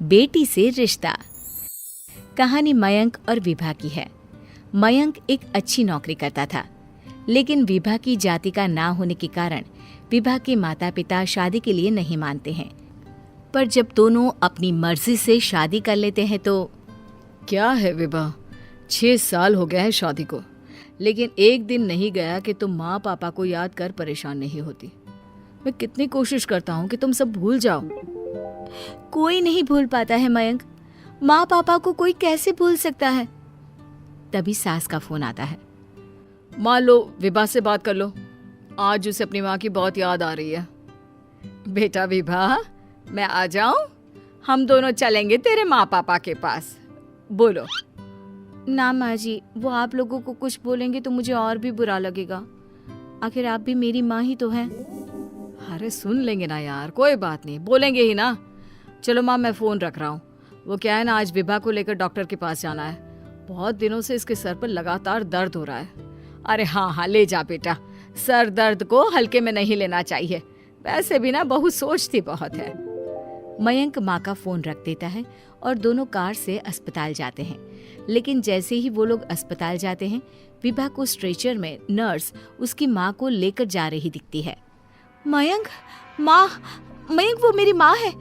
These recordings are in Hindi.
बेटी से रिश्ता। कहानी मयंक और विभा की है। मयंक एक अच्छी नौकरी करता था, लेकिन विभा की जाति का ना होने के कारण विभा के माता पिता शादी के लिए नहीं मानते हैं। पर जब दोनों अपनी मर्जी से शादी कर लेते हैं तो क्या है विभा, 6 साल हो गया है शादी को, लेकिन एक दिन नहीं गया कि तुम माँ पापा को याद कर परेशान नहीं होती। मैं कितनी कोशिश करता हूँ कि तुम सब भूल जाओ। कोई नहीं भूल पाता है मयंक। माँ पापा को कोई कैसे भूल सकता है। तभी सास का फोन आता है। मान लो विभा से बात कर लो, आज उसे अपनी माँ की बहुत याद आ रही है। बेटा विभा, मैं आ जाऊं? हम दोनों चलेंगे तेरे माँ पापा के पास। बोलो। ना माँ जी, वो आप लोगों को कुछ बोलेंगे तो मुझे और भी बुरा लगेगा। आखिर आप भी मेरी माँ ही तो हैं। अरे सुन लेंगे ना यार, कोई बात नहीं, बोलेंगे ही ना। चलो माँ, मैं फ़ोन रख रहा हूँ। वो क्या है ना, आज विभा को लेकर डॉक्टर के पास जाना है। बहुत दिनों से इसके सर पर लगातार दर्द हो रहा है। अरे हाँ, ले जा बेटा, सर दर्द को हल्के में नहीं लेना चाहिए। वैसे भी ना बहू सोचती बहुत है। मयंक माँ का फोन रख देता है और दोनों कार से अस्पताल जाते हैं। लेकिन जैसे ही वो लोग अस्पताल जाते हैं, विभा को स्ट्रेचर में नर्स उसकी माँ को लेकर जा रही दिखती है। मयंक, माँ, मयंक वो मेरी माँ है।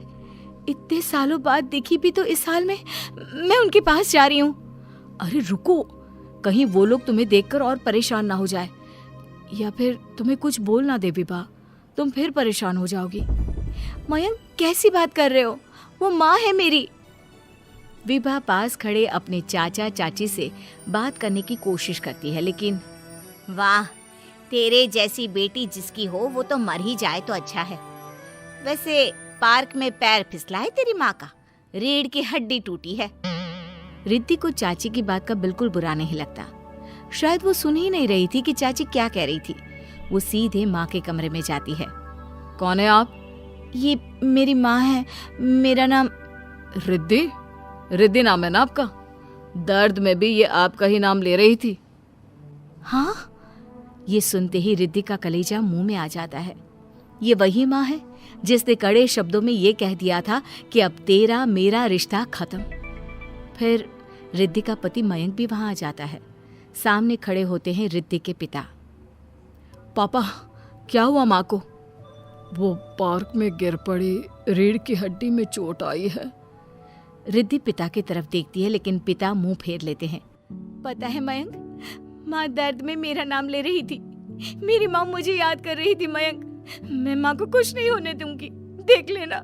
इतने सालों बाद देखी भी तो इस हाल में मैं उनके पास जा रही हूँ। अरे रुको, कहीं वो लोग तुम्हें देखकर और परेशान ना हो जाए, या फिर तुम्हें कुछ बोल ना दे विभा, तुम फिर परेशान हो जाओगी। मयंक, कैसी बात कर रहे हो? वो माँ है मेरी। विभा पास खड़े अपने चाचा चाची से बात करने की कोशिश करती है, लेकिन वाह, तेरे जैसी बेटी जिसकी हो वो तो मर ही जाए तो अच्छा है। वैसे पार्क में पैर फिसला है तेरी माँ का, रीढ़ की हड्डी टूटी है। रिद्धि को चाची की बात का बिल्कुल बुरा नहीं लगता। शायद वो सुन ही नहीं रही थी कि चाची क्या कह रही थी। वो सीधे माँ के कमरे में जाती है। कौन है आप? ये मेरी माँ है, मेरा नाम रिद्धि। रिद्धि नाम है ना आपका? दर्द में भी ये आपका ही नाम ले रही थी। हाँ, ये सुनते ही रिद्धि का कलेजा मुंह में आ जाता है। ये वही माँ है जिसने कड़े शब्दों में ये कह दिया था कि अब तेरा मेरा रिश्ता खत्म। फिर रिद्धि का पति मयंक भी वहां आ जाता है। सामने खड़े होते हैं रिद्धि के पिता। पापा, क्या हुआ माँ को? वो पार्क में गिर पड़ी, रीढ़ की हड्डी में चोट आई है। रिद्धि पिता की तरफ देखती है, लेकिन पिता मुंह फेर लेते हैं। पता है मयंक, माँ दर्द में मेरा नाम ले रही थी। मेरी माँ मुझे याद कर रही थी मयंक। मैं माँ को कुछ नहीं होने दूंगी, देख लेना।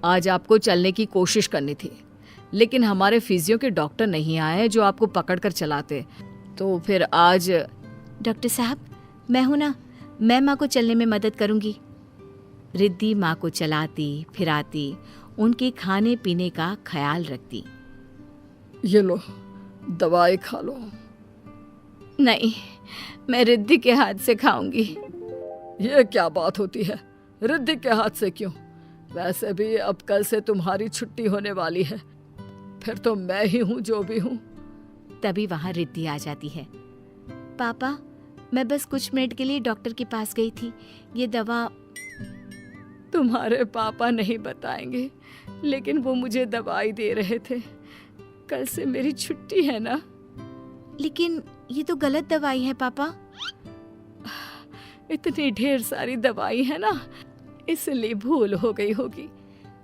आज आपको चलने की कोशिश करनी थी, लेकिन हमारे फिजियो के डॉक्टर नहीं आए जो आपको पकड़ कर चलाते। तो फिर आज डॉक्टर साहब, मैं हूं ना, मैं माँ को चलने में मदद करूंगी। रिद्धि माँ को चलाती फिराती उनके खाने पीने का ख्याल रखती। ये लो, दवाई खा लो। नहीं, मैं रिद्धि के हाथ से खाऊंगी। ये क्या बात होती है? रिद्धि के हाथ से क्यों? वैसे भी अब कल से तुम्हारी छुट्टी होने वाली है, फिर तो मैं ही हूँ जो भी हूँ। तभी वहां रिद्धि आ जाती है। पापा, मैं बस कुछ मिनट के लिए डॉक्टर के पास गई थी। ये दवा। तुम्हारे पापा नहीं बताएंगे, लेकिन वो मुझे दवाई दे रहे थे। कल से मेरी छुट्टी है ना। लेकिन ये तो गलत दवाई है पापा। इतनी ढेर सारी दवाई है ना, इसलिए भूल हो गई होगी।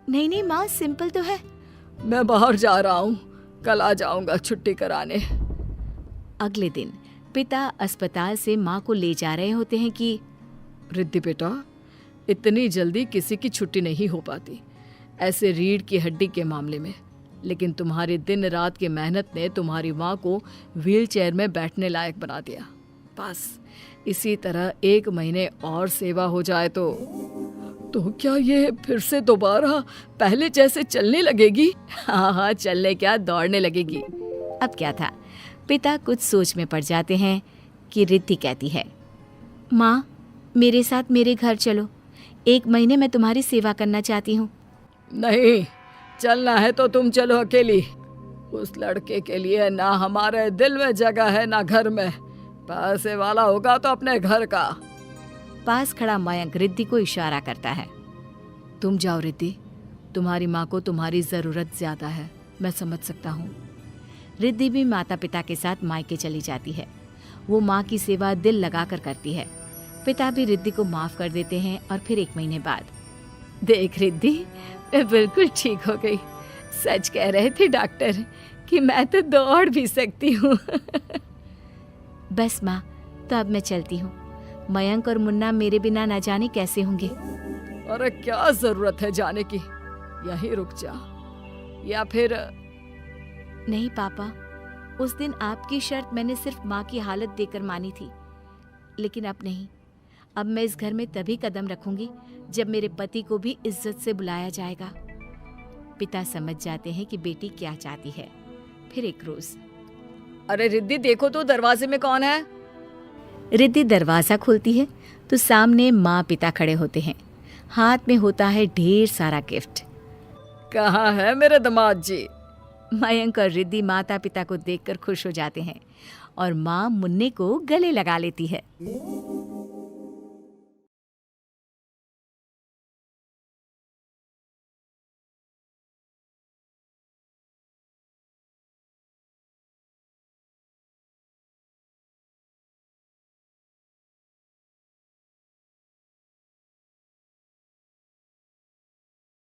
नहीं नहीं माँ, सिंपल तो है। मैं बाहर जा रहा हूँ, कल आ जाऊंगा छुट्टी कराने। अगले दिन पिता अस्पताल से माँ को ले जा रहे होते हैं कि रिद्धि बेटा, इतनी जल्दी किसी की छुट्टी नहीं हो पाती, ऐसे रीढ़ की हड्डी के मामले में। लेकिन तुम्हारी दिन रात की मेहनत ने तुम्हारी माँ को व्हीलचेयर में बैठने लायक बना दिया। बस इसी तरह 1 महीने और सेवा हो जाए तो क्या ये फिर से दोबारा पहले जैसे चलने लगेगी? हाँ, चलने क्या, दौड़ने लगेगी। अब क्या था, पिता कुछ सोच में पड़ जाते हैं कि रिद्धि कहती है, माँ मेरे साथ मेरे घर चलो, 1 महीने मैं तुम्हारी सेवा करना चाहती हूँ। नहीं, चलना है तो तुम चलो अकेली। उस लड़के के लिए ना हमारे दिल में जगह है ना घर में। पैसे वाला होगा तो अपने घर का। पास खड़ा मयंक रिद्धि को इशारा करता है। तुम जाओ रिद्धि, तुम्हारी माँ को तुम्हारी जरूरत ज्यादा है, मैं समझ सकता हूँ। रिद्धि भी माता पिता के साथ मायके चली जाती है। वो माँ की सेवा दिल लगाकर करती है। पिता भी रिद्धि को माफ कर देते हैं और फिर 1 महीने बाद, देख रिद्धि, मैं बिल्कुल ठीक हो गई। सच कह रहे थे डॉक्टर कि मैं तो दौड़ भी सकती हूँ। बस माँ, तो अब मैं चलती हूँ। मयंक और मुन्ना मेरे बिना न जाने कैसे होंगे। अरे क्या जरूरत है जाने की, यहीं रुक जा। या फिर नहीं पापा, उस दिन आपकी शर्त मैंने सिर्फ माँ की हालत देकर मानी थी, लेकिन अब नहीं। अब मैं इस घर में तभी कदम रखूंगी जब मेरे पति को भी इज्जत से बुलाया जाएगा। पिता समझ जाते हैं कि बेटी क्या चाहती है। फिर एक रोज, अरे रिद्धि देखो तो दरवाजे में कौन है? रिद्धि दरवाजा खोलती है तो सामने माँ पिता खड़े होते हैं। हाथ में होता है ढेर सारा गिफ्ट। कहाँ है मेरे दामाद जी? मयंक और रिद्धि माता पिता को देखकर खुश हो जाते हैं और माँ मुन्ने को गले लगा लेती है।